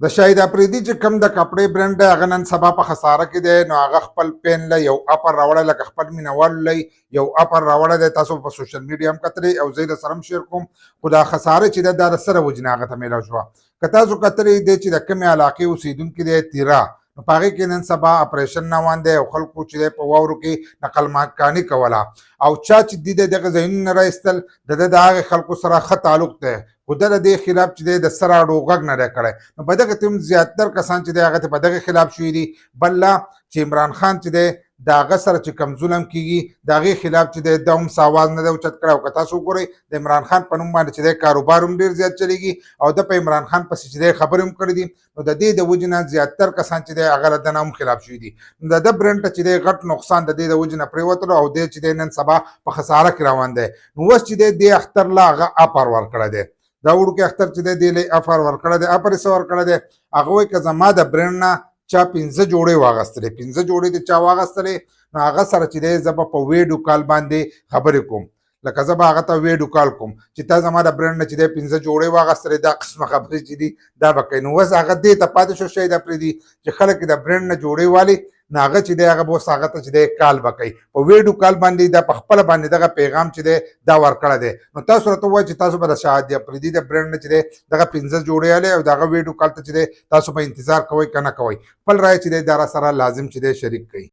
د شاهد افریدی چې کوم د کپړې برینډ دی هغه نن سبا په خساره کې دی، نو هغه خپل پین له یو اپر راوړی، لکه خپل مینهوالو له یو اپر راوړی دی. تاسو په سوشل میډیا هم کتلی او زه یې سره هم شیر کوم، خو دا خساره چې ده دا د سره وجې نه هغه ته میلاو شوه. که تاسو کتلی دی چې د کومې علاقې اوسېدونکي دی تیرا، نو په هغې کې نن سبا اپریشن روان دی او خلکو چې دی په واورو کې نقل مکاني کوله، او چا چې دي د دغه ځایونو نه رایستل د ده د هغې خلکو سره ښه تعلق دی، خو ده د دې خلاف چې دی د سره اړو غږ نه دی کړی. نو په دغه کې هم زیاتر کسان چې دی هغه ته په دغه خلاف شوي دي. بل لا چې عمران خان چې دی د هغه سره چې کوم ظلم کېږي د هغې خلاف چې دی ده هم څه اواز نه دی اوچت کړی. او که تاسو وګورئ د عمران خان په نوم باندې چې دی کاروبار هم ډېر زیات چلېږي او ده په عمران خان پسې چې دی خبرې هم کړې دي. نو د دې د وجې نه زیاتر کسان چې دی هغه له ده نه هم خلاف شوي دي. نو د ده برینډ ته چې دی غټ نقصان د دې د وجې نه پرېوتلو او دی چې دی نن سبا په خساره کې روان دی. نو اوس چې دی دې اختر له هغه اپر ورکړی دی، دا وړوکی اختر چې دی دې له افر ورکړی دی. اپر یې څه ورکړی دی؟ هغه وایي که زما د برینډ نه چا 15 جوړې واغستلې، 15 جوړې د چا واغستلې، نو هغه سره چې دی زه به په ویډیو کال باندې خبرې کوم، لکه زه به هغه ته ویډیو کال کوم چې تا زما د برینډ نه چې دی 15 جوړې واغستلې، دا قسمه خبرې چې دي دا به کوي. نو اوس هغه دې ته پاتې شو شاهد افریدي چې خلک د برینډ نه جوړې والي، نو هغه چې دی هغه به اوس هغه ته چې دی کال به کوي په ویډیو کال باندې، دا په خپله باندې دغه پیغام چې دی دا ورکړی دی. نو تاسو راته ووایئ چې تاسو به د شاهد افریدي د برینډ نه چې دی دغه 15 جوړې والې او د هغه ویډیو کال ته چې دی تاسو به انتظار کوئ که نه کوئ؟ خپل رایه چې دی دا راسره لازم چې دی شریک کړئ.